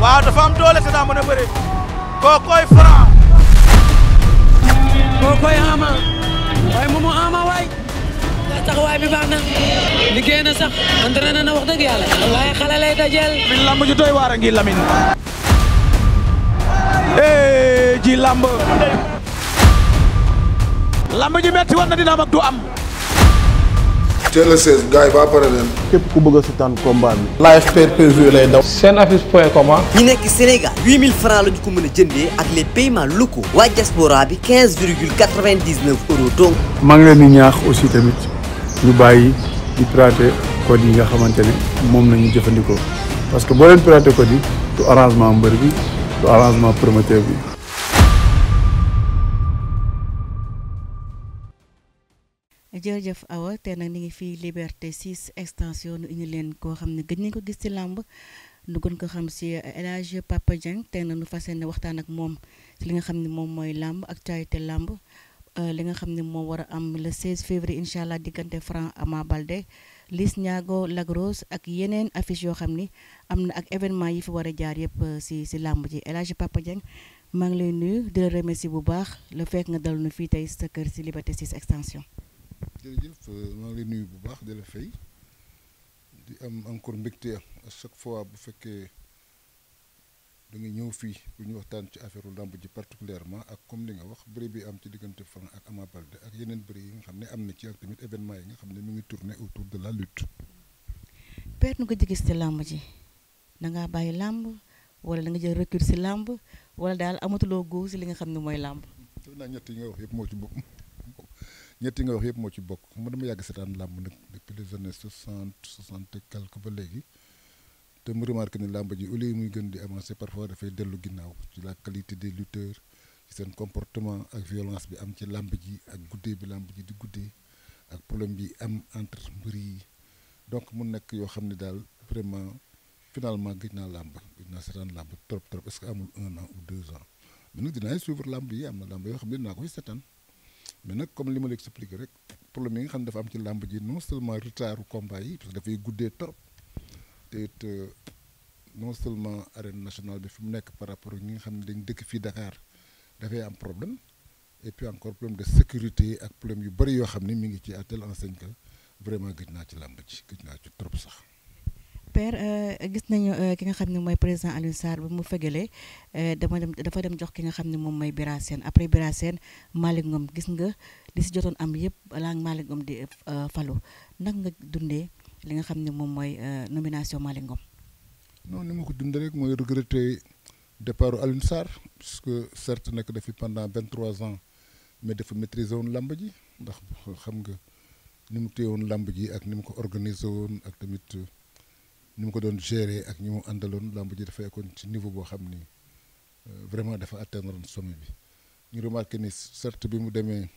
waaw dafa am doole te daa mën a bëre kookoy Franc kookoy Ama waaye moomu Ama waay taxawaay bi baax na liggéey na sax entraîné na wax dëgg yàlla waaye xale lay dajeel min lamb ju doy waar a ngi Lamine ji lamb ji metti war na dina am ak du am teel a 16 gars yi ba pare leen. képp ku bëgg a seetaan combat bi. live pay-per-view lay daw. Senaffiche.com. ñi nekk Sénégal 8000 francs la ñu ko mën a jëndee ak les paiements locaux waa diaspora bi 15,99 euros donc. maa ngi leen di ñaax aussi tamit ñu bàyyi di pirater code yi nga xamante ne moom nañu jëfandikoo parce que boo leen pirater code yi du arrangement mbër bi du arrangement promoteur bi. jërëjëf Awa te nag ni ngi fii Liberté 6 extension nu indi leen koo xam ne gëj nañ ko gis ci làmb nu gën ko xam si El Hadj Papa Dieng te nag nu fas yéene waxtaan ak moom ci li nga xam ne moom mooy làmb actualité làmb li nga xam ne moom war a am le 16 février incha allah diggante Franc Ama Baldé Liss Ndiago Lac Rose ak yeneen affiche yoo xam ni am na ak événement yi fi war a jaar yëpp si làmb ji El Hadj Papa Dieng maa ngi lay nuyu di la remercier bu baax le fekk nga dal nu fii tey sa kër si Liberté 6 extension. jërëjëf maa ngi lay nuyu bu baax di la fay di am encore mbégte à chaque fois bu fekkee da nga ñëw fii bu ñu waxtaan ci affaire lamb ji particulièrement ak comme li nga wax bëri bi am ci diggante Franc ak Ama Baldé ak yeneen bëri yi nga xam ne am na ci ak tamit événement yi nga xam ne mu ngi tourner autour de la lutte. père nu ko gis ci làmb ji da ngaa bàyyi làmb wala da nga jël recul si làmb wala daal amatuloo góob si li nga xam ne mooy làmb. def naa ñett yi nga wax yëpp moo ci bokk. ñett yi nga wax yëpp moo ci bokk ma dama yàgg seetaan làmb nag depuis les années 60 et quelque ba léegi te mu remarqué ne làmb ji au lieu muy gën di avancer parfois dafay dellu ginnaaw ci la qualité des lutteurs ci seen comportement ak violence bi am ci làmb ji ak guddee bi làmb ji di guddee ak problème bi am entre mbër yi donc mu nekk yoo xam ne daal vraiment finalement gëj naa làmb gëj naa seetaan làmb trop est-ce que amul 1 an ou 2 ans mais nag dinaa suivre làmb yi am na làmb yoo xam ne dinaa koy seetaan mais nag comme li ma la expliqué rek problème yi nga xam ne dafa am ci làmb ji non seulement retardu combat yi parce que dafay guddee trop te it non seulement arène nationale bi fi mu nekk par rapport ak ñi nga xam ne dañ dëkk fii Dakar dafay am problème et puis encore problème de sécurité ak problème yu bëri yoo xam ne mi ngi ci à telle enseigne que vraiment gëj naa ci làmb ji gëj naa ci trop sax. père gis nañu ki nga xam ne mooy président Alioune Sarr bi mu fegalee dafa dem jox ki nga xam ne moom mooy Bira Sène après Bira Sène Malick Ngom gis nga li si jotoon am yëpp balaa Malick Ngom di falu nag nga dundee li nga xam ne moom mooy nomination Malick Ngom. non ni ma ko dundee rek mooy regretter départ Alioune Sarr puisque certes nekk dafi pendant 23 ans mais dafa maîtriser woon làmb ji ndax xam nga ni mu téye woon làmb ji ak ni mu ko organiser woon ak tamit. ni mu ko doon gérer ak ñi mu àndaloon làmb ji dafa ekkoon ci niveau boo xam ni vraiment dafa atteindre sommet bi ñu remarqué ni certes bi mu demee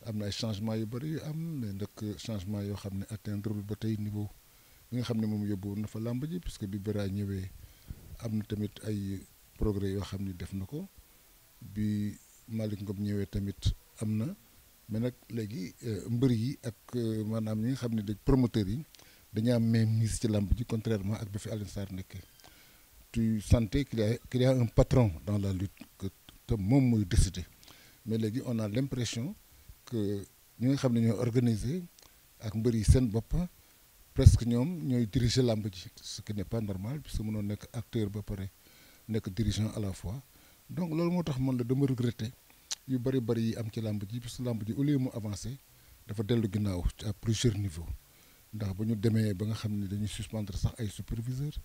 am na ay changements yu bëri yu am mais nag changement yoo xam ne atteindre ba tey niveau bi nga xam ne moom yóbbu na fa làmb ji puisque bi Bira ñëwee am na tamit ay progrès yoo xam ni def na ko bi Malick Ngom ñëwee tamit am na mais nag léegi mbër yi ak maanaam ñi nga xam ne dañ promoteurs yi. dañu am même mise ci làmb ji contrairement ak bi fi Alioune Sarr nekkee tu sentais qu'il y a un patron dans la lutte que te moom mooy décider mais léegi on a l'impression que ñi nga xam ne ñooy organiser ak mbër yi seen bopp presque ñoom ñooy diriger làmb ji ce qui n'est pas normal puisque mënoo nekk acteur ba pare nekk dirigeant à la fois donc loolu moo tax man la dama regretter yu bëri yi am ci làmb ji puisque làmb ji au lieu mu avancer dafa dellu ginnaaw à plusieurs niveaux ndax bu ñu demee ba nga xam ni dañuy suspendre sax ay superviseurs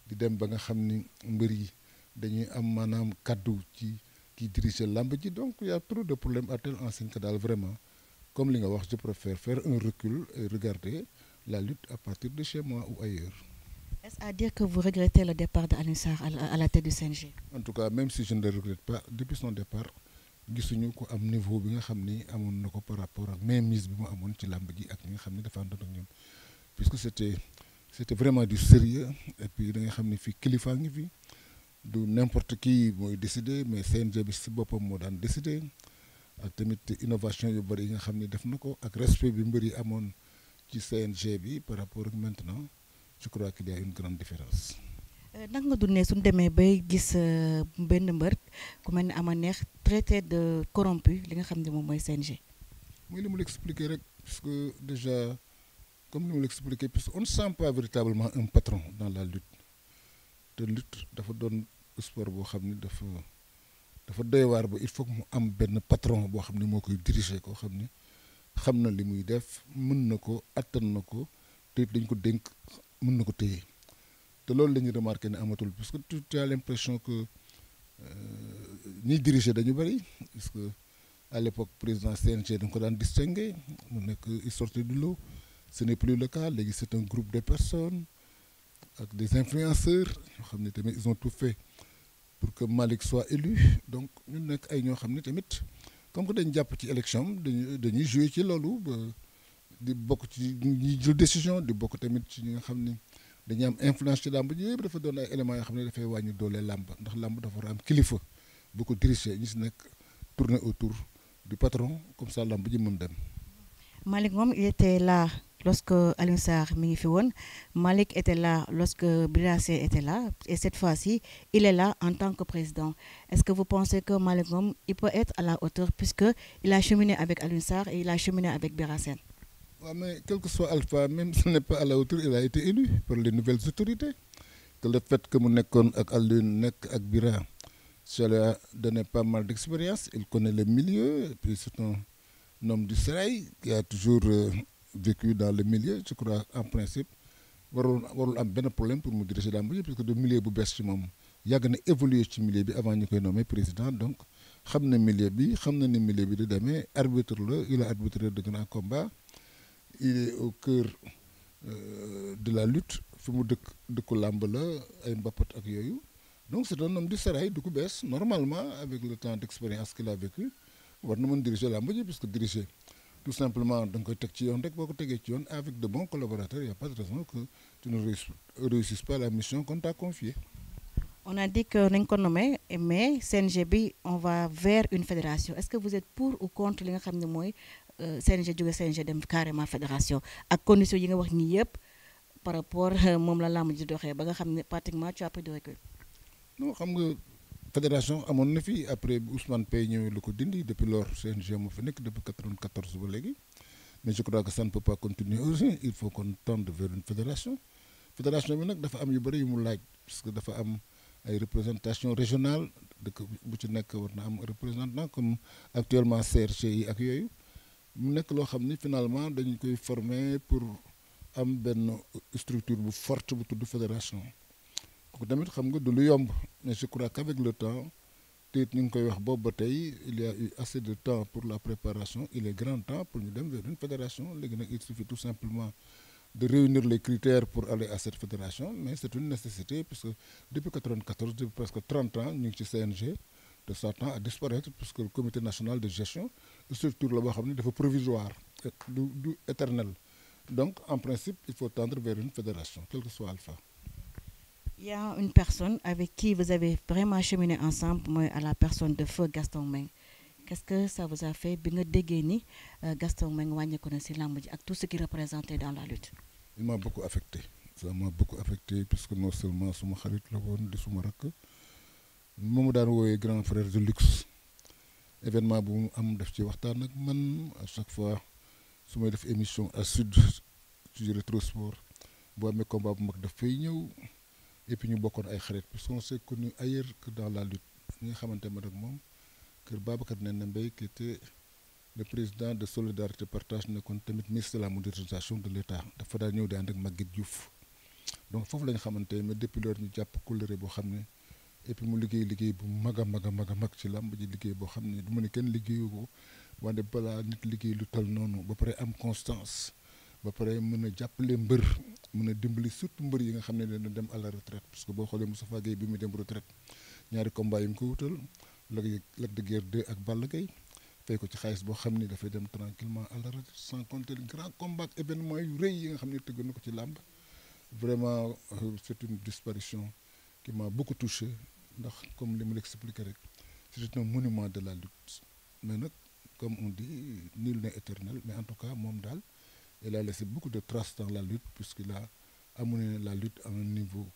di dem ba nga xam ni mbër yi dañuy am maanaam kaddu ci kiy diriger làmb ji donc il y a trop de problèmes à telle enseigne que daal vraiment comme li nga wax je préfère faire un recul et regarder la lutte à partir de chez moi ou ailleurs. Est-ce à dire que vous regrettez le départ de Alioune Sarr à la tête du CNG? En tout cas même si je ne le regrette pas depuis son départ gisuñu ko am niveau bi nga xam ni amoon na ko par rapport ak mainmise bi mu amoon ci làmb ji ak ñi nga xam ne dafa àndoon ak ñoom puisque c'était vraiment du sérieux et puis da nga xam ne fii kilifa ngi fi du n'importe qui mooy décider mais CNG bi si boppam moo daan décider ak tamit innovation yu bëri yi nga xam ne def na ko ak respect bi mbër yi amoon ci CNG bi par rapport ak maintenant je crois qu'il y a une grande différence. naka nga dundee suñu demee bay gis benn mbër ku mel ne Ama Neex traité de corrompu li nga xam ne moom mooy CNG. mooy li mu l'expliqué rek puisque déjà comme li mu l'expliqué puisque on ne sent pas véritablement un patron dans la lutte te lutte dafa doon sport boo xam ni dafa doy waar ba il faut que mu am benn patron boo xam ni moo koy diriger koo xam ni xam na li muy def mën na ko attan na ko te dañ ko dénk mën na ko téye te loolu la ñuy remarqué ne amatul parce que tu as l'impression que ñiy diriger dañu bëri parce que à l'époque président CNG dañ ko daan distingué mu nekk il sortait du lot ce n'est plus le cas léegi c'est un groupe de personnes ak des influenceurs yoo xam ne tamit ils ont tout fait pour que Malick soit élu donc ñu nekk ay ñoo xam ne tamit comme que dañ jàpp ci élection dañuy jouer ci loolu ba di bokk ci ñi jël décision di bokk tamit ci ñi nga xam ni dañuy am influence ci làmb ji yëpp dafa doon ay éléments yoo xam ne dafay wàññi doole làmb ndax làmb dafa war a am kilifa bu ko diriger ñi si nekk tourner autour du patron comme ça làmb ji mën dem. Malick moom il était là lorsque Alioune Sarr mi ngi fi woon Malick était là lorsque Bira Sène était là et cette fois-ci il est là en tant que président est-ce que vous pensez que Malick moom il peut être à la hauteur puisque il a cheminé avec Alioune Sarr et il a cheminé avec Bira Sène. Ouais, mais quel que soit Alpha même s'il n'est pas à la hauteur il a été élu par les nouvelles autorités que le fait que mu nekkoon ak Alioune nekk ak Bira ça lui a donné pas mal d'expérience il connaît le milieu et puis c'est un homme du sérail qui a toujours vécu dans le milieu je crois en principe warul am benn problème pour mu diriger làmb ji parce que du milieu bu bees ci moom yàgg na évoluer ci milieu bi avant ñu koy nommer président donc xam na milieu bi xam na ni milieu bi di demee arbitre la il a arbitré de grands combats il est au cœur de la lutte fi mu dëkku làmb la ay mbappat ak yooyu donc c'est un homme du sérail du ko bees normalement avec le temps d'expérience qu'il a vécu war na mën diriger làmb ji parce que diriger tout simplement da nga koy teg ci yoon rek boo ko tegee ci yoon avec de bons collaborateurs il y a pas de raison que tu ne réussisses pas la mission qu'on t'a confiée. On a dit que nañ ko nommé mais CNG bi on va vers une fédération est-ce que vous êtes pour ou contre li nga xam ne mooy CNG jóge CNG dem carrément fédération ak conditions yi nga wax nii yëpp par rapport moom la làmb ji doxee ba nga xam ne pratiquement tu as pris de recul. non xam nga fédération amoon na fi après Ousmane Paye ñëwee lu ko dindi depuis lors CNG moo fa nekk depuis 94 ba léegi mais je crois que ça ne peut pas continuer aussi il faut qu'on tende vers une fédération bi nag dafa am yu bëri yu mu laaj parce que dafa am ay représentation régionale dëkk bu ci nekk war na am représentant comme actuellement CRG yi ak yooyu mu nekk loo xam ni finalement dañu koy former pour am benn structure bu forte bu tudd fédération kooku tamit xam nga du lu yomb mais je crois qu'avec le temps te it ñu ngi koy wax boobu ba tey il y a eu assez de temps pour la préparation il est grand temps pour ñu dem vers une fédération léegi nag il suffit tout simplement de réunir les critères pour aller à cette fédération mais c'est une nécessité puisque depuis 94 depuis presque 30 ans ñu ngi ci CNG de ça tend à disparaître puisque le comité national de gestion structure la boo xam ne dafa provisoire du éternel donc en principe il faut tendre vers une fédération quel que soit Alpha. Il y a une personne avec qui vous avez vraiment cheminé ensemble mooy à la personne de feu Gaston Mbengue qu'est-ce que ça vous a fait bi nga déggee ni Gaston Mbengue wàññeeku na ci làmb ji ak tout ce qu'il représentait dans la lutte. Il m'a beaucoup affecté ça m'a beaucoup affecté puisque non seulement suma xarit la woon di suma rakk moomu daan woowee grand frère de luxe événement bu mu am def ci waxtaan ak man à chaque fois su may def émission à Sud ci Rétro Sport boo amee combat bu mag daf fay ñëw et puis ñu bokkoon ay xarit parce qu'on s'est connu ailleurs que dans la lutte ñi nga xamante ma ak moom kër Babacar Nene Mbaye qui était le président de Solidarité Partage nekkoon tamit ministre de la modernisation de l'État dafa daal ñëw di ànd ak Maguette Diouf donc foofu la ñu xamante mais depuis lors ñu jàpp kóllëre boo xam ne et puis mu liggéey bu mag a mag ci làmb ji liggéey boo xam ne du ma ne kenn liggéeyu ko wante balaa nit liggéey lu toll noonu ba pare am constance ba pare mën a jàppale mbër mën a dimbali surtout mbër yi nga xam ne dañu dem à la retraite parce que boo xoolee Moustapha Gueye bi mu dem retraite ñaari combat yi mu ko wutal Lac de Guiers 2 ak Balla Gaye fay ko ci xaalis boo xam ni dafay dem tranquillement à la retraite sans compter le grand combat événement yu rëy yi nga xam ne tëgg na ko ci làmb vraiment c'est une disparition qui m'a beaucoup touché ndax comme li mu l'expliqué rek c'est un monument de la lutte mais nag comme on dit nul n'est éternel mais en tout cas moom daal il a laissé beaucoup de traces dans la lutte puisqu'il a amené la lutte à un niveau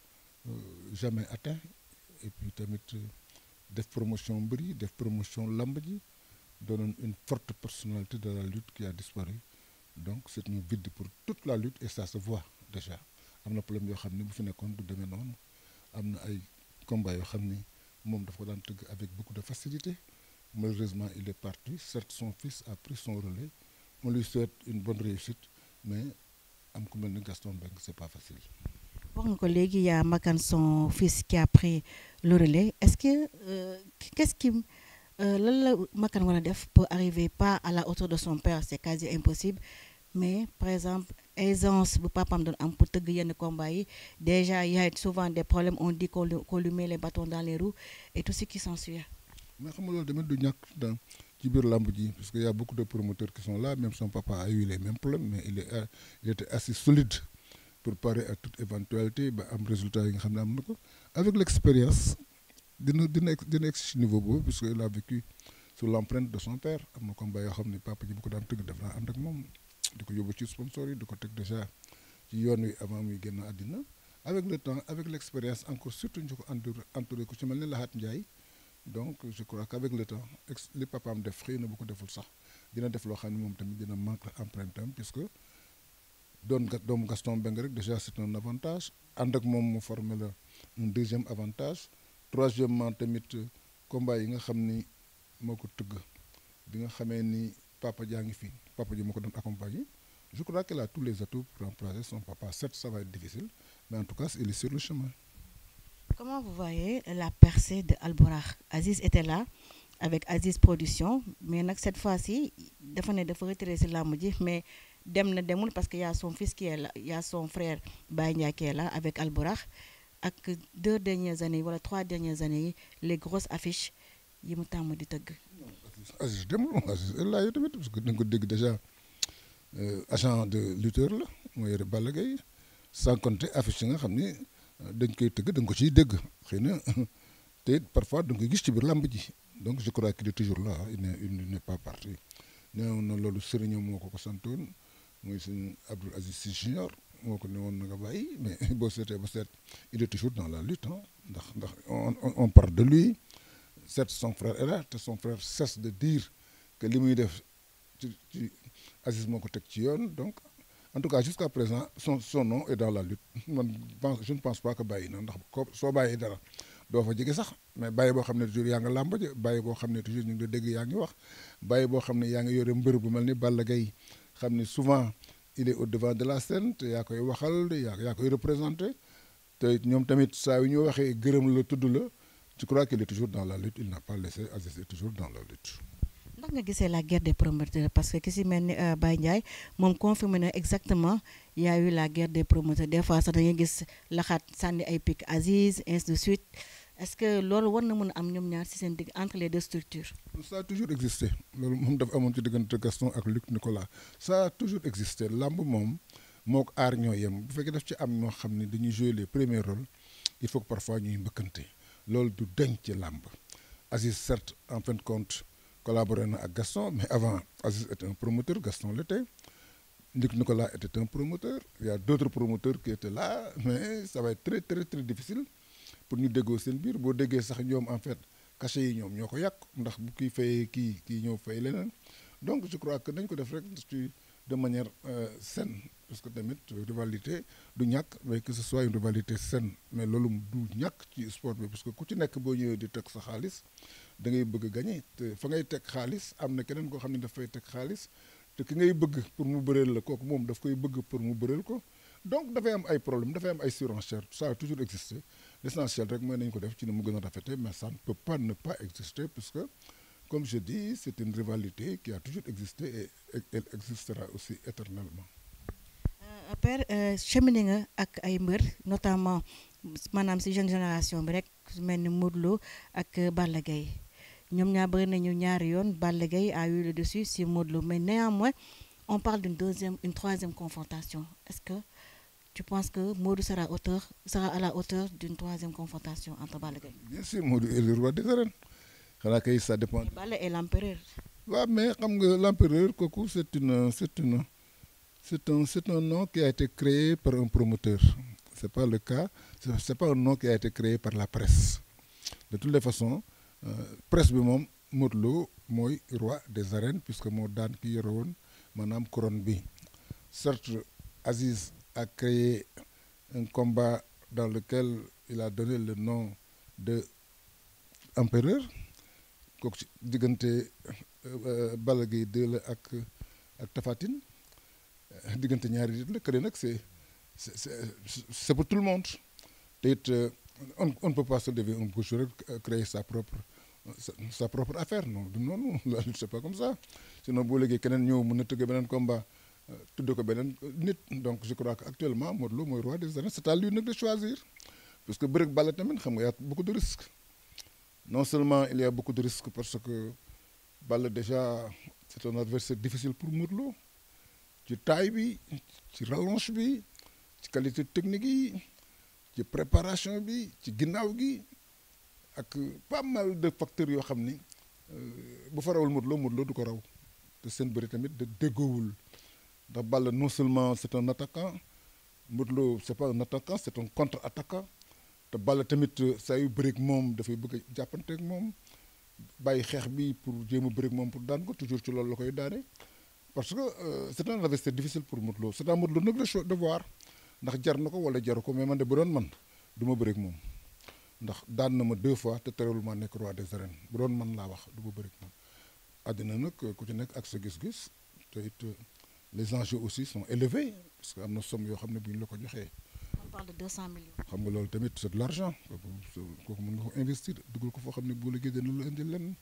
jamais atteint et puis tamit def promotion mbër yi def promotion lamb ji doonoon une forte personnalité de la lutte qui a disparu donc c'est un vide pour toute la lutte et ça se voit déjà am na problème yoo xam ne bu fi nekkoon du demee noonu am na ay combats yoo xam ni moom dafa ko daan tëgg avec beaucoup de facilité malheureusement il est parti certes son fils a pris son relais on lui souhaite une bonne réussite mais am ku mel ni Gaston Mbengue c'est pas facile. wax nga ko léegi y a Makan son fils qui a pris le relais est-ce que qu'est-ce qui lan la Makan war a def pour arriver pas à la hauteur de son père c'est quasi impossible mais par exemple aisance bu papaam doon am pour tëgg yenn combat yi déjà y a souvent des problèmes on dit qu'on lui met les bâtons dans les roues et tout ce qui s'ensuit. mais xam nga loolu tamit du ñàkk dans ci biir làmb ji parce que y a beaucoup de promoteurs qui sont là même son papa a eu les mêmes problèmes mais il était assez solide pour parer à toute éventualité ba am résultat yi nga xam ne am na ko avec l'expérience dina egg ci niveau boobu puisque il a vécu sous l'empreinte de son père am na combat yoo xam ne papa ji bu ko daan tëgg def naa ànd ak moom di ko yóbbu ci sponsor yi di ko teg déjà ci yoon wi avant muy génn àddina avec le temps avec l'expérience encore surtout ñu ko entouré ko ci mel ne Lahat Ndiaye donc je crois qu'avec le temps li papaam def xëy na bu ko deful sax dina def loo xam ne moom tamit dina manque empreinte am puisque doomu Gaston Mbengue rek déjà c'est un avantage ànd ak moom mu former la un deuxième avantage troisièmement tamit combat yi nga xam ni moo ko tëgg bi nga xamee ni papa jaa ngi fi papa ji moo ko doon accompagner je crois qu'elle a tous les atouts pour remplacer son papa certes ça va être difficile mais en tout cas il est sur le chemin. Comment vous voyez la percée de Albourakh? Aziz était là avec Aziz Production mais nag cette fois-ci dafa ne dafa retiré si làmb ji mais dem na demul parce que y a son fils qui est là y a son frère Baye Ndiaye qui est là avec Albourakh ak 2 dernières années wala 3 dernières années yi les grosses affiches yi mu tàmm di tëgg. Aziz demul Aziz là yow tamit parce que da nga ko dégg déjà agent de lutteur la moo yore Balla Gaye sans compter affiche yi nga xam ni dañ koy tëgg da nga ko ciy dégg xëy na te parfois da nga koy gis ci biir làmb ji donc je crois qu'il est toujours là il n'est pas parti nee na loolu sëriñam moo ko santoon mooy sëñ Abdoul Aziz Sy Junior moo ko ne woon na nga bàyyi mais boo seetee ba seet il est toujours dans la lutte ndax on parle de lui certes son frère est là te son frère cesse de dire que li muy def ci Aziz moo ko teg ci yoon donc en tout cas jusqu'à présent son nom est dans la lutte je ne pense pas que bàyyi na ndax soo bàyyi dara doo fa jege sax mais bàyyi boo xam ne toujours yaa nga làmb ji bàyyi boo xam ne toujours ñu ngi dégg yaa ngi wax bàyyi boo xam ne yaa ngi yore mbër bu mel ni Balla Gaye xam ne souvent il est au devant de la scène te yaa koy waxal yaa koy représenté te ñoom tamit saa yu ñu waxee gërëm la tudd la je crois qu'il est toujours dans la lutte il n'a pas laissé Aziz est toujours dans la lutte. ndax nga gisee la guerre des promoteurs parce que ki si mel ni Baye Ndiaye moom confirmé na exactement y a eu la guerre des promoteurs des fois sax da ngay gis laxaat sànni ay pic Aziz ainsi de suite est-ce que loolu war na mën a am ñoom ñaar ci seen digg entre les deux structures. ça a toujours existé loolu moom dafa amoon ci diggante Gaston ak Luc Nicolas ça a toujours existé lamb moom moo ko aar ñoo yem bu fekkee daf ci am ñoo xam ne dañuy jouer les premiers rôles il faut que parfois ñuy mbëkkante loolu du denc ci lamb Aziz certes en fin de compte collaboré na ak Gaston mais avant Aziz était un promoteur Gaston l'était Luc Nicolas était un promoteur il y a d'autres promoteurs qui étaient là mais ça va être très très très difficile pour ñu déggoo seen biir boo déggee sax ñoom en fait cachet yi ñoom ñoo ko yàq ndax bu kii fayee kii ñëw fay leneen donc je crois que nañ ko def rek de manière saine parce que tamit rivalité du ñàkk mais que ce soit une rivalité saine mais loolu du ñàkk ci sport bi parce que ku ci nekk boo ñëwee di teg sa xaalis da ngay bëgg a gagner te fa ngay teg xaalis am na keneen koo xam ne daf fay teg xaalis te ki ngay bëgg pour mu bëreel la kooku moom daf koy bëgg pour mu bëreel ko donc dafay am ay problème dafay am ay surenchère ça a toujours existé l'essentiel rek mooy nañ ko def ci ne mu gën a rafete mais ça ne peut pas ne pas exister puisque comme je dis c'est une rivalité qui a toujours existé et elle existera aussi éternellement. Père cheminé nga ak ay mbër notamment maanaam ci jeune génération bi rek mel ni Modou Lo ak Balla Gaye ñoom ñaar bëri nañu ñaari yoon Balla Gaye a eu le dessus sur Modou Lo mais néanmoins on parle une troisième confrontation est-ce que tu penses que Modou sera à la hauteur d'une troisième confrontation entre Balla Gaye? Bien sûr Modou est le roi des arènes xanaa kay ça dépend. Balla est l'empereur. waaw mais xam nga l'empereur kooku c'est un nom qui a été créé par un promoteur c'est pas le cas, c'est pas un nom qui a été créé par la presse. De toutes les façons presse bi moom Modou Lo mooy roi des arènes puisque moo daan ki yore woon maanaam couronne bi. Certes Aziz a créé un combat dans lequel il a donné le nom de empereur kooku ci diggante Balla Gaye 2 la ak Tapha Tine diggante ñaari nit la que nag c'est pour tout le monde te it on ne peut pas se lever un beau jour créer sa propre affaire non du noonu la lutte c'est pas comme ça sinon boo léegi keneen ñëw mën na tëgg beneen combat tudde ko beneen nit donc je crois que actuellement Modou Lo mooy roi des arènes c'est à lui nag de choisir parce que bëreeg Balla tamit xam nga y a beaucoup de risques non seulement il y a beaucoup de risques parce que Balla déjà c'est un adversaire difficile pour Modou Lo ci taille bi ci rallonge bi ci qualité technique yi ci préparation bi ci ginnaaw gi ak pas mal de facteurs yoo xam ni bu fa rawul Modou Lo du ko raw te seen bëri tamit de déggoowul ndax Balla non seulement c'est un attaquant Modou Lo c'est pas un attaquant c'est un contre-attaquant te Balla tamit saa yu bëreeg moom dafay bëgg a jàppanteeg moom bàyyi xeex bi pour jéem a bëreeg moom pour daan ko toujours ci loolu la koy daane parce que c'est un adversaire difficile pour Modou Lo c'est à Modou Lo nag de voir ndax jar na ko wala jaru ko mais man de bu doon man du ma bëreeg moom ndax daan na ma 2 fois te terewul ma nekk roi des arènes bu doon man laa wax du ma bëreeg moom àddina nag ku ci nekk ak sa gis-gis te it les enjeux aussi sont élevés parce que am na somme yoo xam ne bu ñu la ko joxee. On parle de 200 millions. xam nga loolu tamit c'est de l'argent kooku mën nga ko investir dugal ko foo xam ne boo liggéey dina la indil lenn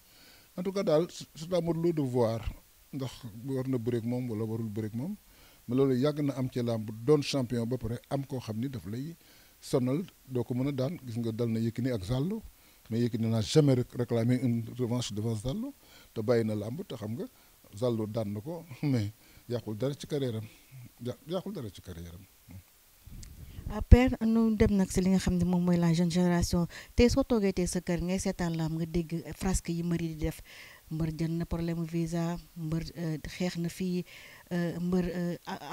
en tout cas daal c'est à Modou Lo de voir ndax war na bëreeg moom wala warul bëreeg moom mais loolu yàgg na am ci làmb doon champion ba pare am koo xam ni daf lay sonal doo ko mën a daan gis nga dal na Yékini ak Zallo mais Yékini n'a jamais réclamé une revanche devant Zallo te bàyyi na làmb te xam nga Zallo daan na ko mais yàqul dara ci carrière am yàqul dara ci carrière am. Père nu dem nag si li nga xam ne moom mooy la jeune génération tey soo toogee tey sa kër ngay seetaan làmb nga dégg frasque yi mbër yi di def mbër jël na problème visa mbër xeex na fii mbër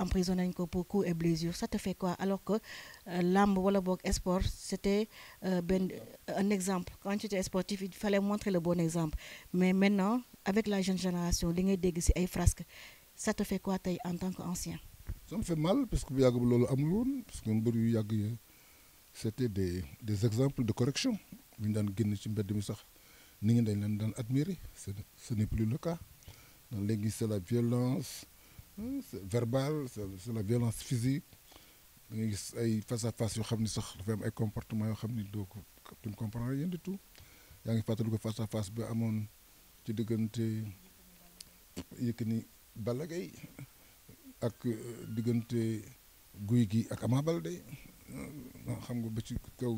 emprisonné nañ ko pour coups et blessures ça te fait quoi alors que làmb wala boog sport c'était un exemple quand tu étais sportif il fallait montrer le bon exemple mais maintenant avec la jeune génération li ngay dégg si ay frasque ça te fait quoi tey en tant qu'ancien. Ça me fait mal parce que bu yàgg ba loolu amul woon parce que mbër yu yàgg yi c'était des exemples de correction bu ñu daan génn ci mbedd mi sax nit ñi dañ leen daan admirer ce n'est plus le cas donc léegi c'est la violence verbale c'est la violence physique da ngay gis ay face à face yoo xam ni sax dafay am ay comportements yoo xam ni doo ko tu ne comprends rien du tout yaa ngi fàttali ko face à face bi amoon ci diggante Yékini Balla Gaye ak diggante Gouye Gui ak Ama Baldé xam nga ba ci kaw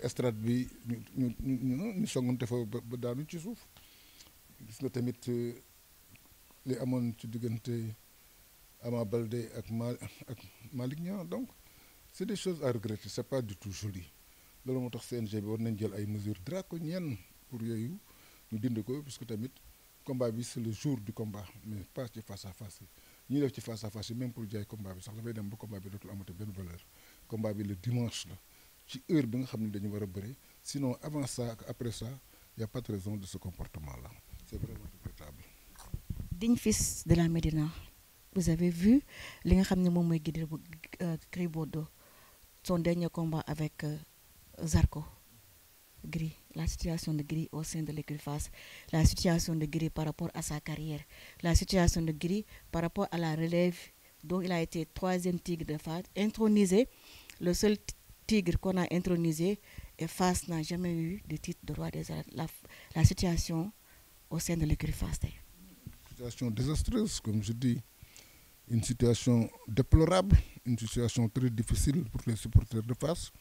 estrade bi ñu songante fa ba daanu ci suuf gis nga tamit li amoon ci diggante Ama Baldé ak Malick Niang donc c'est des choses à regretter c'est pas du tout joli loolu moo tax CNG bi war nañ jël ay mesures draconiennes pour yooyu ñu dindi ko parce que tamit combat bi c'est le jour du combat mais pas ci face à face yi ñuy def ci face à face yi même pour jaay combat bi sax dafay dem ba combat bi dootul amati benn valeur combat bi le dimanche la ci heure bi nga xam ne dañu war a bëre sinon avant ça ak après ça y a pas de raison de ce comportement là c'est vraiment regrettable. Digne fils de la Médina vous avez vu li nga xam ne moom mooy Gris Bordeaux son dernier combat avec Zarko Gris la situation de Gris au sein de l'écurie Fass la situation de Gris par rapport à sa carrière la situation de Gris par rapport à la relève donc il a été 3e tigre de Fass intronisé le seul tigre qu'on a intronisé et Fass n'a jamais eu de titre de roi des arènes la situation au sein de l'écurie Fass tey. Situation désastreuse comme je dis une situation déplorable une situation très difficile pour les supporters de Fass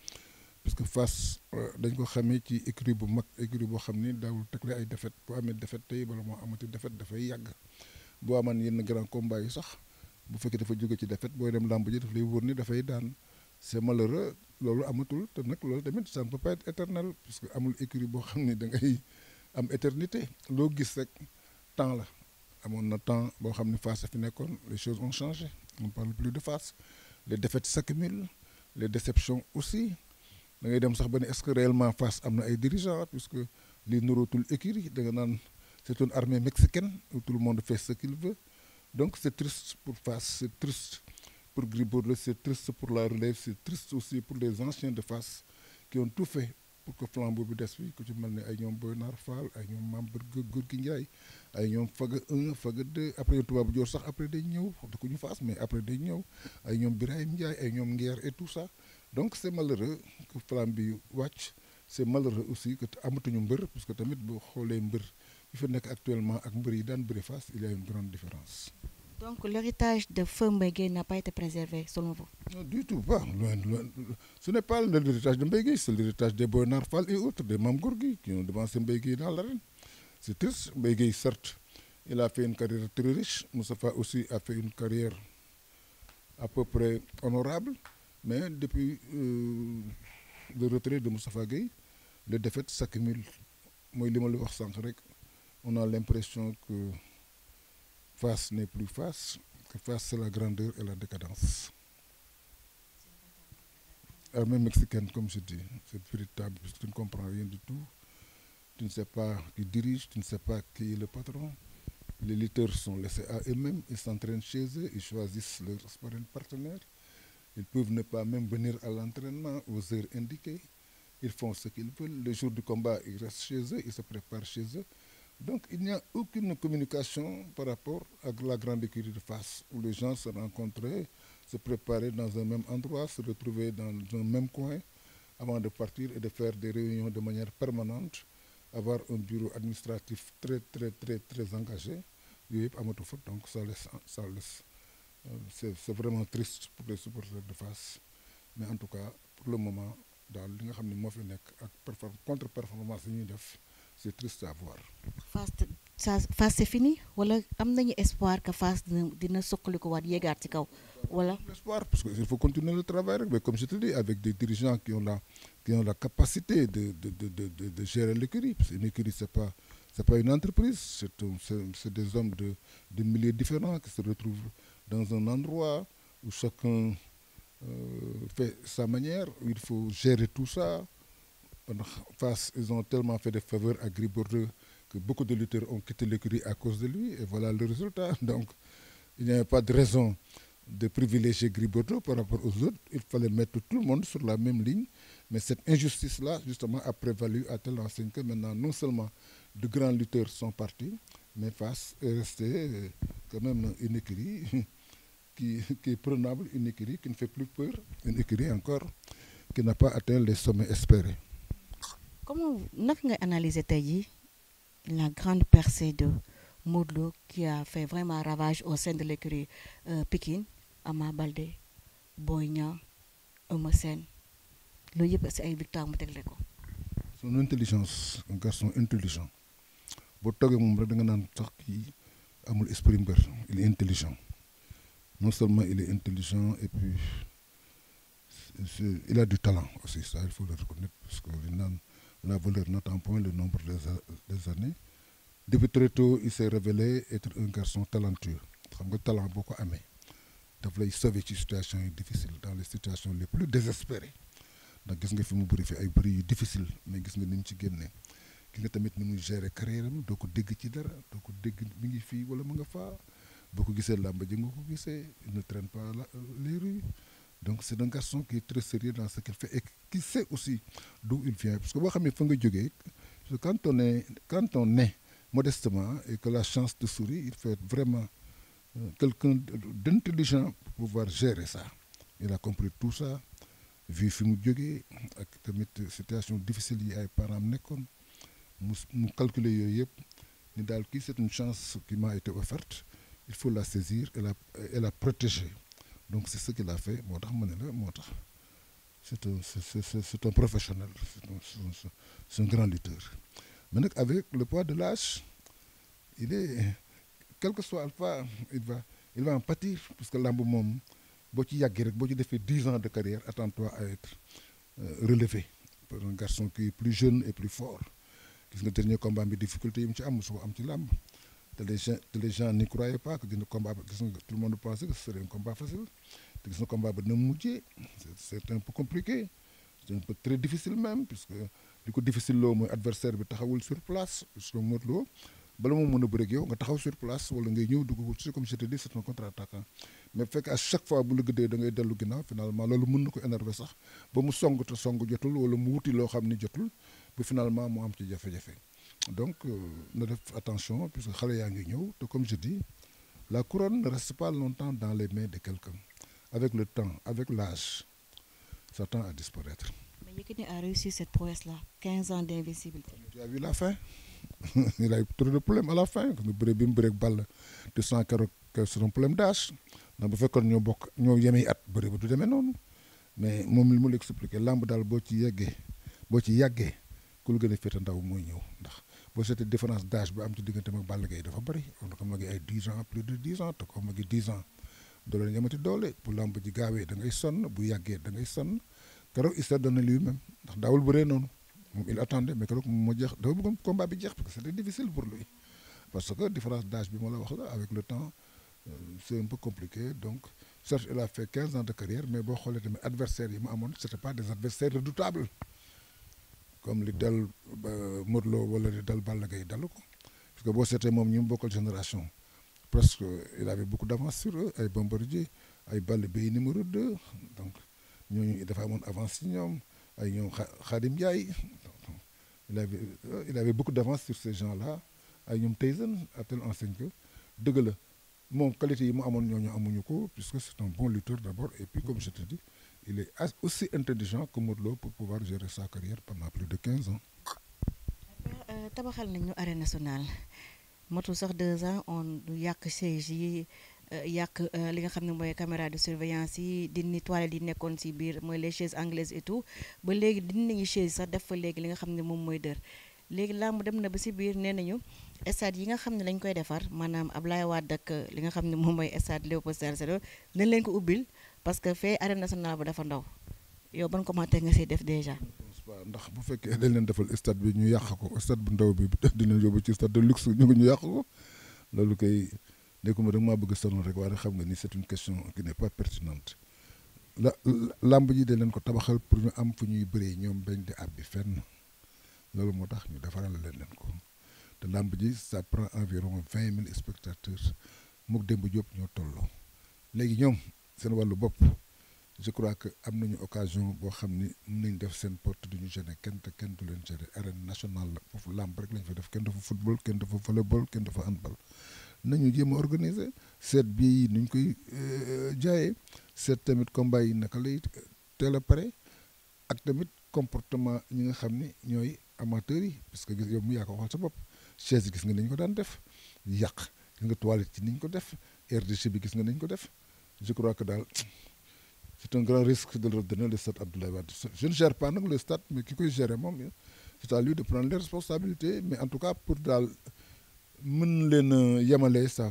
parce que Fass dañ ko xamee ci écurie bu mag écurie boo xam ni daawul tegle ay défaite boo amee défaite tey bala moo amati défaite dafay yàgg boo amaan yenn grand combat yi sax bu fekkee dafa jóge ci défaite booy dem làmb ji daf lay wóor ni dafay daan c'est malheureux loolu amatul te nag loolu tamit ça ne peut pas être éternel parce que amul écurie boo xam ni da ngay am éternité loo gis rek temps la amoon na temps boo xam ni Fass a fi nekkoon les choses ont changé on ne parle plus de Fass les défaites s'accumulent les déceptions aussi. Da ngay dem sax ba ne est-ce que réellement Fass am na ay dirigeants puisque li nurootul écurie da nga naan c'est une armée mexicaine où tout le monde fait ce qu'il veut. Donc c'est triste pour Fass, c'est triste pour Gris Bordeaux, c'est triste pour la relève, c'est triste aussi pour les anciens de Fass qui ont tout fait pour que flambeau bi des fi ku ci mel ne ay ñoom Boy Nar Fall ay ñoom Mame Gorgui Ndiaye ay ñoom Faga 1 Faga 2 après Toubabou Dior sax après day ñëw dëkk ñu Fass mais après day ñëw ay ñoom Birahim Ndiaye ay ñoom Nguer et tout ça. Donc c'est malheureux que flamme bi wàcc, c'est malheureux aussi que amatuñu mbër parce que tamit boo xoolee mbër yi fi nekk actuellement ak mbër yi daan bëri Fass il y a une grande différence. Donc l'héritage de Feu Mbaye Guèye n'a pas été préservé selon vous? Non, du tout pas. Ce n'est pas l'héritage de Mbaye Guèye, c'est l'héritage des Boy Nar Fall et autres, des Mame Gorgui qui ont devancé Mbaye Guèye dans l'arène. C'est triste. Mbaye Guèye, certes, il a fait une carrière très riche. Moustapha aussi a fait une carrière à peu près honorable. Mais depuis le retrait de Moustapha Guèye, les défaites s'accumulent. Moi, li ma la wax sànq rek, on a l'impression que Fass n'est plus Fass, que Fass c'est la grandeur et la décadence. Armée mexicaine, comme je dis, c'est véritable, parce que tu ne comprends rien du tout. Tu ne sais pas qui dirige, tu ne sais pas qui est le patron. Les lutteurs sont laissés à eux-mêmes, ils s'entraînent chez eux, ils choisissent leurs partenaires. Ils peuvent ne pas même venir à l'entraînement aux heures indiquées. Ils font ce qu'ils veulent. Le jour du combat, ils restent chez eux, ils se préparent chez eux. Donc il n'y a aucune communication par rapport à la grande écurie de Fass, où les gens se rencontraient, se préparaient dans un même endroit, se retrouvaient dans un même coin avant de partir et de faire des réunions de manière permanente, avoir un bureau administratif très engagé. Donc ça laisse c'est vraiment triste pour les supporters de Fass. Mais en tout cas, pour le moment, dans li nga xam ne moo fi nekk ak contre-performance yi ñuy def, c'est triste à voir. Fass c'est fini wala am nañu espoir que Fass dina suqali ko waat yéegaat ci kaw wala. L'espoir parce que il faut continuer le travail rek, mais comme je te dis, avec des dirigeants qui ont la capacité de gérer l'écurie. Parce qu'une écurie c'est pas une entreprise, c'est des hommes de milieux différents qui se retrouvent dans un endroit où chacun fait sa manière, où il faut gérer tout ça. Fass, ils ont tellement fait des faveurs à Gris Bordeaux que beaucoup de lutteurs ont quitté l'écurie à cause de lui, et voilà le résultat. Donc, il n'y avait pas de raison de privilégier Gris Bordeaux par rapport aux autres. Il fallait mettre tout le monde sur la même ligne, mais cette injustice-là, justement, a prévalu à telle enseigne que maintenant, non seulement de grands lutteurs sont partis, mais Fass est resté quand même une écurie qui est prenable, une écurie qui ne fait plus peur, une écurie encore qui n'a pas atteint les sommets espérés. Comment naka nga analyser tey jii la grande percée de Modou Lo qui a fait vraiment ravage au sein de l'écurie Pikine, Ama Baldé, Boy Niang, Eumeu Sène, loolu yëpp si ay victoire mu tegle ko. Son intelligence, un garçon intelligent. Boo toogee moom rek da nga naan sax kii amul esprit mbër, il est intelligent. Non seulement il est intelligent et puis il a du talent aussi, ça il faut le reconnaître, parce que la valeur n'attend point le nombre des années. Depuis très tôt, il s'est révélé être un garçon talentueux. Xam nga talent boo ko amee daf lay sauver ci situation yi difficile, dans les situations les plus désespérées. ndax gis nga fi mu bëri fi ay bëri yu difficile, mais gis nga ni mu ci génnee. Ki nga tamit ni muy gérer carrière am, doo ko dégg ci dara, doo ko dégg mi ngi fii wala mu nga faa. Boo ko gisee làmb ji nga ko gisee, il ne traîne pas les rues. Donc c'est un garçon qui est très sérieux dans ce qu'il fait et qui sait aussi d'où il vient. Parce que boo xamee fa nga jógee, quand on est modestement et que la chance te sourit, il faut être vraiment quelqu'un d'intelligent pour pouvoir gérer ça. Il a compris tout ça, vu fi mu jógee ak tamit situation difficile yi ay parents nekkoon mu calculer yooyu yëpp ni daal kii c'est une chance qui m'a été offerte, il faut la saisir et la protéger. Donc c'est ce qu'il a fait. Moo tax ma ne la moo tax c'est un professionnel, c'est un grand lutteur. Mais nag avec le poids de l'âge, il est, quel que soit alpha, il va en pâtir, parce que lamb moom boo ci yàggee rek boo ci defee 10 ans de carrière, attends-toi à être relevé par un garçon qui est plus jeune et plus fort. Gis nga dernier combat bi difficulté yi mu ci am su ko am ci lamb. Les gens n'y croyaient pas que dina combat, tout le monde pensait que ce serait un combat facile. te gis na combat ba dina mujjee c'est un peu compliqué c'est un peu très difficile même puisque li ko difficile loo mooy adversaire bi taxawul sur place puisque Modou Lo bala moo mën a bëre ak yow nga taxaw sur place wala ngay ñëw dugg ci comme je te dis c'est un contre-attaquant mais fekk à chaque fois bu la gëddee da ngay dellu ginnaaw finalement loolu mën na ko énerver sax ba mu song te song jotul wala mu wuti loo xam ni jotul ba finalement mu am ci jafe-jafe donc na def attention puisque xale yaa ngi ñëw te comme je dis la couronne ne reste pas longtemps dans les mains de quelqu'un avec le temps avec l'âge ça tend à disparaître. Mais Yékini a réussi cette prouesse-là 15 ans d'invincibilité. Tu as vu la fin. Il a eu trop de problèmes à la fin que bëre bi mu bëre ak Balla te sans que c'est un problème d'âge ndax bu fekkoon ñoo bokk ñoo yemee at bëre ba du demee noonu mais moom li mu la expliqué làmb daal boo ci yàggee ku lu gën a féete ndaw mooy ñëw ndax boo seetee différence d'âge bi am ci diggante ak Balla Gaye dafa bëri on ko magi ay 10 ans plus de 10 ans te ko magi 10 ans doo leen yemati doole bu làmb ji gaawee da ngay sonn bu yàggee da ngay sonn keroog il s'est donné lui-même ndax daawul bëree noonu moom il attendait mais keroog moo jeex dafa bëggoon combat bi jeex parce que c'était difficile pour lui parce que différence d'âge bi ma la wax la avec le temps c'est un peu compliqué donc certes il a fait 15 ans de carrière mais boo xoolee tamit adversaires yi mu amoon c'était pas des adversaires redoutables comme li dal Modou Lo wala li dal Balla Gaye dalu ko parce que boo seetee moom ñu mu bokkal génération presque il avait beaucoup d'avance sur eux ay Bombardier ay Balla Gaye numéro 2 donc ñooñu dafa amoon avance ci ñoom ay ñoom Khadim Ndiaye il avait beaucoup d'avance sur ces gens-là ay ñoom Tyson à telle enseigne que dëgg la moom qualité yi mu amoon ñooñu amuñu ko puisque c'est un bon lutteur d'abord et puis comme je te dis il est aussi intelligent que Modou Lo pour pouvoir gérer sa carrière pendant plus de 15 ans. tabaxal nañu arène nationale motul sax 2 ans on yàq siège yi yàq li nga xam ne mooy caméra de surveillance yi dindi toilettes yi nekkoon ci biir mooy les chaises anglaises et tout ba léegi dindi nañu chaise sax def fa léegi li nga xam ne moom mooy dër léegi làmb dem na ba ci biir nee nañu stade yi nga xam ne lañ koy defar maanaam Ablaye Wade ak li nga xam ne moom mooy stade Léopold Sédar Senghor nañ leen ko ubbil parce que fee arène nationale ba dafa ndaw yow ban commentaire nga siy def déjà. waaw ndax bu fekkee dañ leen defal stade bi ñu yàq ko stade bu ndaw bi dinañ yóbbu ci stade de luxe ñu yàq ko loolu kay nekkuma rek maa bëgg a sonal rek waaye xam nga ni c'est une question qui n'est pas pertinente làmb ji dañ leen ko tabaxal pour ñu am fu ñuy bëree ñoom bañ di àbbi fenn loolu moo tax ñu defaral leen ko te làmb ji ça prend environ 20 000 spectateurs mook Demba Diop ñoo tolloo léegi ñoom seen wàllu bopp je crois que am nañu occasion boo xam ni mën nañ def seen porte duñu gêner kenn te kenn du leen gêner arène nationale la foofu làmb rek lañ fa def kenn dafa football kenn dafa volleyball kenn dafa handball nañu jéem a organiser seet bii nuñ koy jaayee seet tamit combat yi naka lay teel a pare ak tamit comportement ñi nga xam ni ñooy amateurs yi parce que gis yow mu yaa ko waxal sa bopp chaise gis nga nañ ko daan def yàq gis nga toilette ci niñ ko def RDC bi gis nga nañ ko def je crois que daal c'est un grand risque de leur donner le stade Abdoulaye Wade je ne gère pas nag le stade mais ki koy gérer moom c'est à lui de prendre les responsabilités mais en tout cas pour daal mën leen yemale sa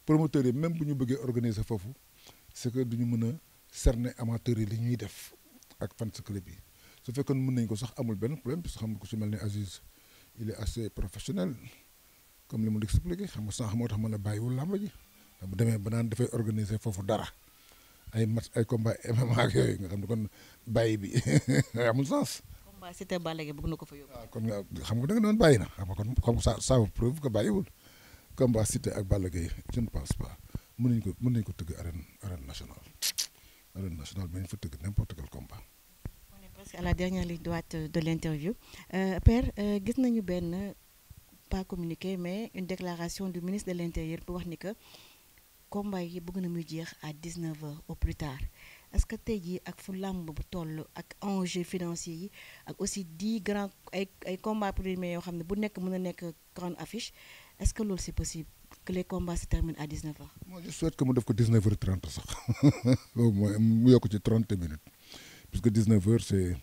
promoteurs yi même bu ñu bëggee organiser foofu c'est que duñu mën a cerner amateurs yi li ñuy def ak fans club yi su fekkoon mën nañ ko sax amul benn problème parce que xam nga ko su mel ni Aziz il est assez professionnel comme li mu expliqué xam nga sànq moo tax mën a bàyyiwul làmb ji bu demee ba naan dafay organiser foofu dara ay match ay combat MMA ak yooyu nga xam ne kon bàyyi bi amul sens. combat Siteu Balla Gaye bëgg na ko fa yóbbu. waaw kon xam nga da nga doon bàyyi na xam nga kon comme ça vous prouve que bàyyiwul combat Siteu ak Balla Gaye je ne pense pas mën nañ ko tëgg arène nationale mën nañ fa tëgg n'importe quel combat. on est presque à la dernière ligne droite de l'interview Père gis nañu benn pas communiqué mais une déclaration du ministre de l'Intérieur pour wax ni que combat yi bëgg na muy jeex à 19h au plus tard est-ce que tey jii ak fu làmb bu toll ak enjeu financier yi ak aussi 10 grands ay combats primés yoo xam ne bu nekk mën na nekk grande affiche est-ce que loolu c'est possible que les combats se terminent à 19h. moi je souhaite que mu def ko 19h30 sax mooy mu yokk ci 30 minutes puisque 19h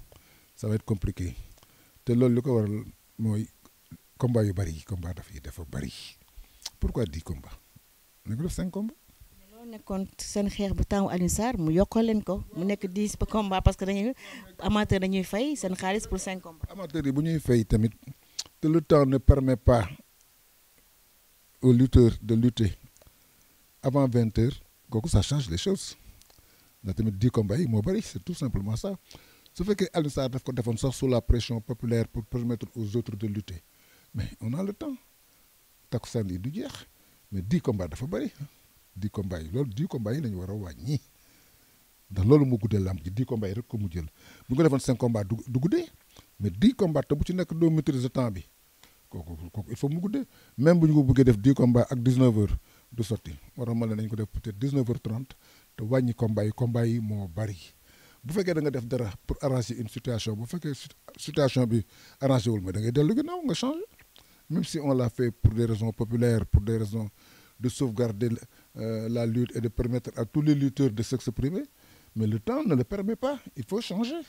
ça va être compliqué te loolu li ko waral mooy combat yu bari combat dafa bari pourquoi 10 combats nañ ko def 5 combats. mais loolu nekkoon seen xeex bu temps Alioune Sarr mu yokkal leen ko mu nekk 10 combats parce que amateur dañuy fay seen xaalis pour 5 combats. amateurs yi bu ñuy fay tamit te le temps ne permet pas aux lutteurs de lutter avant 20h kooku ça change les choses ndax tamit 10 combats yi moo bëri c'est tout simplement ça su fekkee Alioune Sarr daf ko defoon sax sous la pression populaire pour permettre aux autres de lutter mais on a le temps takkusaan yi du jeex mais 10 combats dafa bëri 10 combats yi loolu 10 combats yi la ñu war a wàññi ndax loolu moo guddee làmb ji 10 combats yi rek ko mu jël bu ñu ko defoon 5 combats du guddee mais 10 combats te bu ci nekk doo maîtriser temps bi kooku il faut mu guddee même bu ñu ko bëggee def 10 combats ak 19 heures du sotti war a mën nañu ko def peut-être 19h30 te wàññi combats yi moo bari bu fekkee da nga def dara pour arranger une situation bu fekkee situation bi arrangé wul mais da ngay dellu ginnaaw nga changer même si on l'a fait pour des raisons populaires pour des raisons de sauvegarder la lutte et de permettre à tous les lutteurs de s'exprimer mais le temps ne le permet pas il faut changer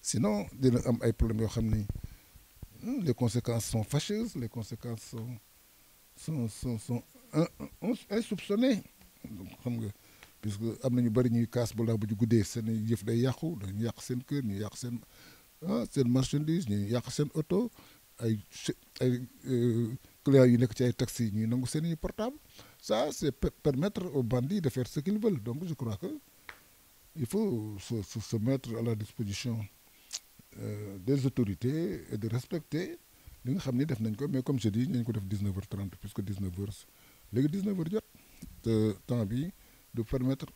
sinon dina am ay problèmes yoo xam ni les conséquences sont fâcheuses les conséquences sont insoupçonnées donc xam nga puisque am na ñu bëri ñuy kaas bu laa bu ju guddee seen yëf day yàqu dañuy yàq seen kër ñu yàq seen marchandise ñu yàq seen oto ay clients yu nekk ci ay taxi ñuy nangu seen i portable ça c'est permettre aux bandits de faire ce qu'ils veulent donc je crois que il faut se mettre à la disposition des autorités et de respecter li nga xam ni def nañ ko mais comme je dis nañ ko def 19h30 puisque 19h léegi 19h jot te temps bi de permettre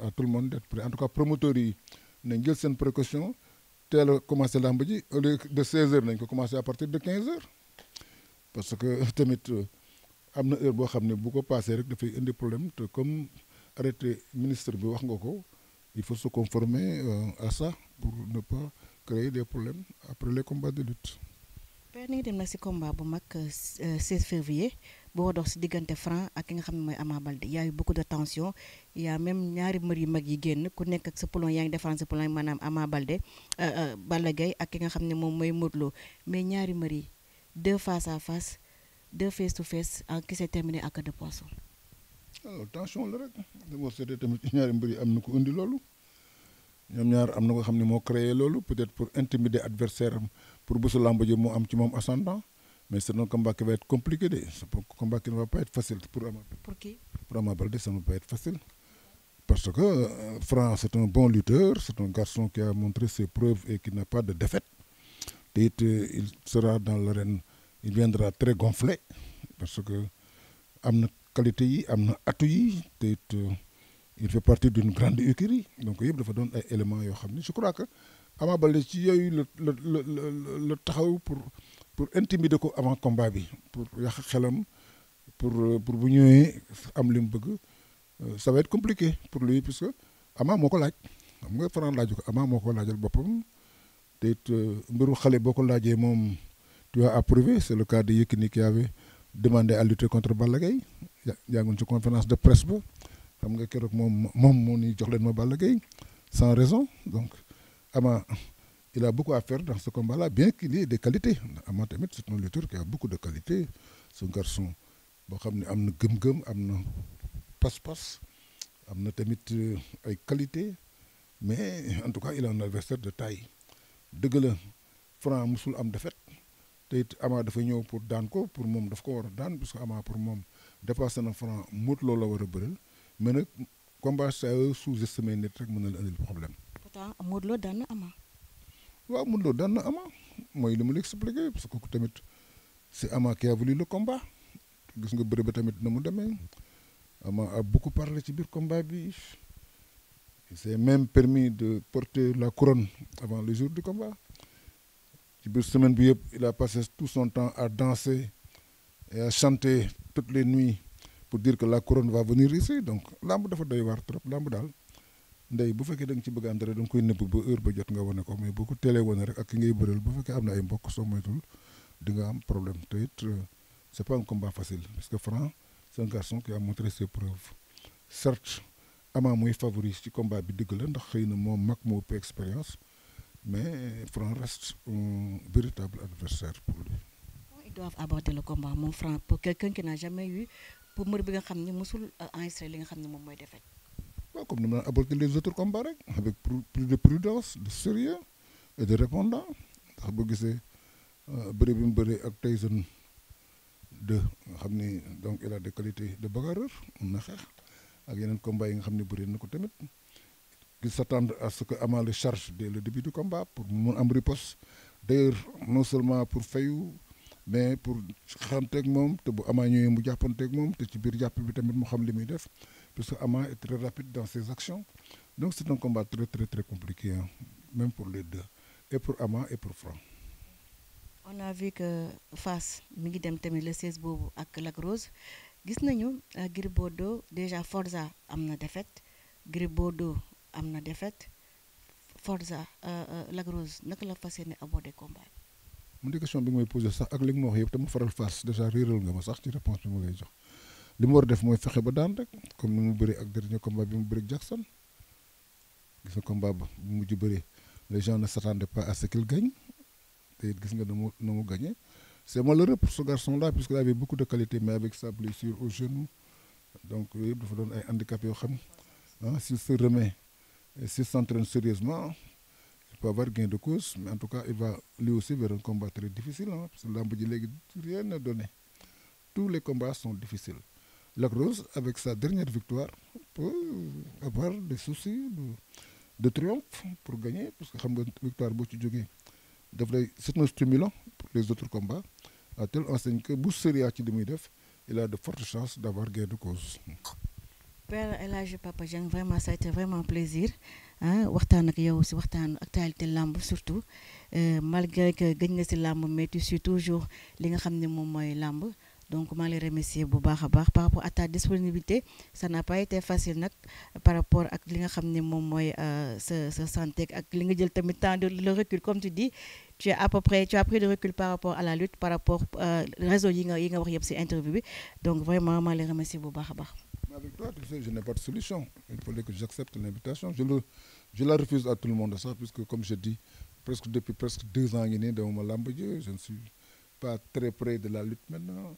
à tout le monde d'être prêt en tout cas promoteurs yi nañ jël seen précaution teel a commencé làmb ji au lieu de 16h nañ ko commencé à partir de 15h parce que tamit am na heure boo xam ne bu ko passé rek dafay indi problème te comme arrêté ministre bi wax nga ko il faut se conformer à ça pour ne pas créer des problèmes après les combats de lutte. père ni ngi dem nag si combat bu mag 16 février boo dox si diggante Franc ak ki nga xam ne mooy Ama Baldé y a eu beaucoup de tension y a même ñaari mbër yu mag yi génn ku nekk ak sa poulain yaa ngi défendre sa poulain maanaam Ama Baldé Balla Gaye ak ki nga xam ne moom mooy Modou Lo mais ñaari mbër yi 2 face à face 2 face to face qui s'est terminé à queue de poisson. alors tension la rek boo seetee tamit ñaari mbër yi am na ko indi loolu ñoom ñaar am na ko xam ne moo créé loolu peut-être pour intimider adversaire am pour bésu làmb ji moo am ci moom ascendant mais c'est un combat qui va être compliqué de c'est un combat qui ne va pas être facile pour Ama Baldé. Pour qui? Pour Ama Baldé ça ne va pas être facile parce que Franc c'est un bon lutteur c'est un garçon qui a montré ses preuves et qui n'a pas de défaite te it il sera dans l'arène il viendra très gonflé parce que am na qualité yi am na atu yi te it il fait partie d'une grande écurie donc yëpp dafa doon ay éléments yoo xam ne je crois que Ama Baldé ci yooyu la taxaw pour intimider ko avant combat bi pour yàq xelam pour bu ñëwee am li mu bëgg ça va être compliqué pour lui puisque Ama moo ko laaj xam nga Franc laaju ko Ama moo ko laajal boppam te it mbiru xale boo ko laajee moom tu as approuvé c'est le cas de Yékini qui avait demandé à lutter contre Balla Gaye yaa ngi ci conférence de presse ba xam nga keroog moom moo ni jox leen ma Balla Gaye sans raison donc Ama il a beaucoup à faire dans ce combat-là bien qu'il y ait des qualités Ama tamit c'est un lutteur qui a beaucoup de qualités c'est un garçon boo xam ne am na gëm-gëm am na pas-pas am na tamit ay qualités mais en tout cas il a un adversaire de taille dëgg la Franc musul am défaite te it Ama dafa ñëw pour daan ko pour moom daf ko war a daan parce que Ama pour moom dépassé na Franc Modou Lo la war a bëril mais nag combat saa yoo sous-estimé nit rek mën na la indil problème. pourtant Modou Lo daan na Ama. waaw Modou Lo daan na Ama mooy li ma la expliqué parce que tamit c'est Ama qui a voulu le combat gis nga bëri ba tamit na mu demee Ama a beaucoup parlé ci biir combat bi il s'est même permis de porter la couronne avant le jour du combat ci biir semaine bi yëpp il a passé tout son temps à danser et à chanter toutes les nuits pour dire que la couronne va venir ici donc lamb dafa doy waar trop lamb daal ndey bu fekkee da nga ci bëgg am dara da nga koy nëbb ba heure ba jot nga wane ko mais boo ko teelee wane rek ak ki ngay bëreel bu fekkee am na ay mbokk soo moytul di nga am problème te it c'est pas un combat facile parce que Franc c'est un garçon qui a montré ses preuves certes Ama mooy favori ci combat bi dëgg la ndax xëy na moom mag moo ëpp expérience mais Franc reste un véritable adversaire pour lui. Ils doivent aborder le combat moom Franc pour quelqu'un qui n'a jamais eu pour mbër bi nga xam ne mosul enregistré li nga xam ne moom mooy défaite. waaw comme ni ma aborder les autres combats rek avec plus de prudence de sérieux et de répondant ndax boo gisee bëri bi mu bëri ak Tyson 2 nga xam ni donc il a des qualités de bagarreur mun na xeex ak yeneen combats yi nga xam ne bëri na ko tamit qu'ils s'attendent à ce que Ama le charge dès le début du combat pour mun am riposte d'ailleurs non seulement pour fayu mais pour xamanteeg moom te bu Ama ñëwee mu jàppanteeg moom te ci biir jàpp bi tamit mu xam li muy def parce que Ama est très rapide dans ses actions donc c'est un combat très très très compliqué hein, même pour les deux et pour Ama et pour Franc. On a vu que Fass mi ngi dem tamit le 16 boobu ak Lac Rose gis nañu Gris Bordeaux déjà Forza am na défaite Gris Bordeaux am na défaite Forza Lac Rose naka la fas yéene aborder combat bi. mu di question bi nga may posé sax ak li nga ma wax yëpp te mu faral Fass déjà réeral nga ma sax ci réponse bi ma lay jox li mu war a def mooy fexe ba daan rek comme ni mu bëri ak dernier combat bi mu bëri ak Jackson gis nga combat ba bu mujj bëri les gens ne s'attendaient pas à ce qu'il gagne te it gis nga na mu gagné c'est malheureux pour ce garçon-là puisqu'il avait beaucoup de qualité mais avec sa blessure au genou donc yooyu yëpp dafa doon ay handicap yoo xam ah s'il se remet et s'il s'entraîne sérieusement il peut avoir gain de cause mais en tout cas il va lui aussi vers un combat très difficile hein, parce que lamb ji léegi rien n'est donné tous les combats sont difficiles Lac Rose avec sa dernière victoire peut avoir des soucis de triomphe pour gagner parce que xam nga victoire boo ci jógee daf lay c'est un stimulant pour les autres combats à telle enseigne que bu sérieux ci li muy def il a de fortes chances d'avoir gain de cause. Père El Hadj Papa Dieng vraiment ça a été vraiment plaisir waxtaan ak yow si waxtaan actualité làmb surtout malgré que gëj nga si làmb mais tu suis toujours li nga xam ne moom mooy làmb donc maa ngi lay remercier bu baax a baax par rapport à ta disponibilité ça n'a pas été facile nag par rapport ak li nga xam ne moom mooy sa santé ak li nga jël tamit temps de le recul comme tu dis tu as à peu près tu as pris de recul par rapport à la lutte par rapport réseau yi nga wax yëpp si interview bi donc vraiment maa ngi lay remercier bu baax a baax. Avec toi, tu sais, je n'ai pas de solution. Il fallait que j'accepte l'invitation. Je la refuse à tout le monde, ça, puisque, comme je dis, depuis presque 2 ans, je ne suis pas très près de la lutte maintenant.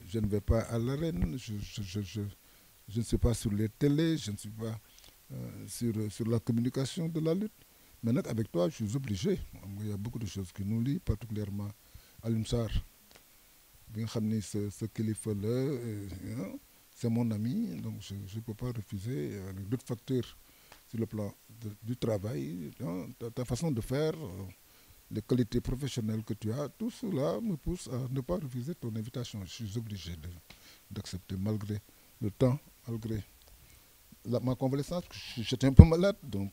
Je ne vais pas à l'arène. Je ne suis pas sur les télés. Je ne suis pas sur la communication de la lutte. Maintenant, avec toi, je suis obligé. Il y a beaucoup de choses qui nous lient, particulièrement Alioune Sarr. Ce qu'il faut là. C'est mon ami, donc je ne peux pas refuser avec d'autres facteurs sur le plan du travail, ta façon de faire, les qualités professionnelles que tu as, tout cela me pousse à ne pas refuser ton invitation. Je suis obligé d'accepter malgré le temps, malgré ma convalescence. J'étais un peu malade, donc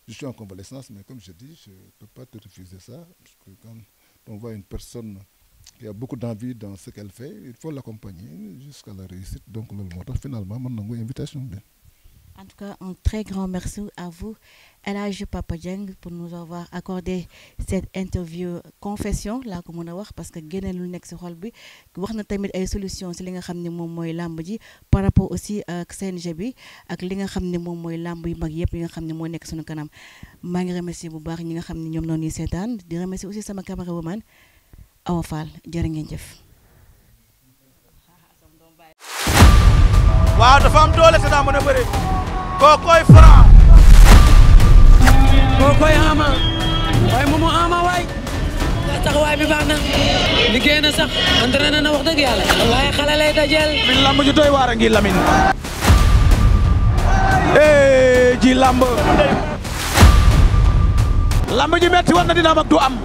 je suis en convalescence, mais comme je dis, je ne peux pas te refuser ça, parce que quand on voit une personne qui a beaucoup d'envie dans ce qu'elle fait, il faut l'accompagner jusqu'à la réussite. Donc, finalement, mon invitation. En tout cas, un très grand merci à vous, El Hadj Papa Dieng, pour nous avoir accordé cette interview confession là ko mën a wax parce que génne lu nekk si xol bi wax na tamit ay solution si li nga xam ne moom mooy làmb ji par rapport aussi ak CNG bi ak li nga xam ne moom mooy làmb yu mag yëpp yi nga xam ne moo nekk suñu kanam maa ngi remercier bu baax ñi nga xam ne ñoom noonu seetaan di remercier aussi sama camerawoman Awa Fall jërë ngeen jëf. waaw dafa am doole te daa mën a bëre kookoy Franc. kookoy Ama waaye moomu Ama waay taxawaay bi baax na liggéey na sax entraîné na wax dëgg yàlla waaye xale lay dajeel. min lamb ju doy waar a ngi Lamine. ji lamb. lamb ji metti war na dina am ak du am.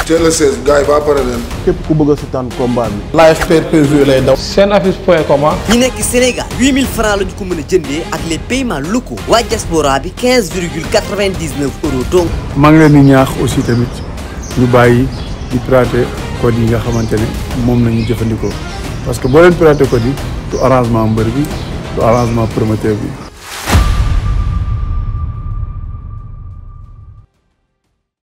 teel a 16 gars yi ba pare leen. képp ku bëgg a seetaan combat bi. live pay-per-view lay daw. Senaffiche.com. ñi nekk Sénégal 8000 francs la ñu ko mën a jëndee ak les paiements locaux. waa diaspora bi 15,99 € donc. maa ngi leen di ñaax aussi tamit ñu bàyyi di pirater code yi nga xamante ne moom nañu jëfandikoo parce que boo leen pirater code yi du arrangement mbër bi du arrangement promoteur bi.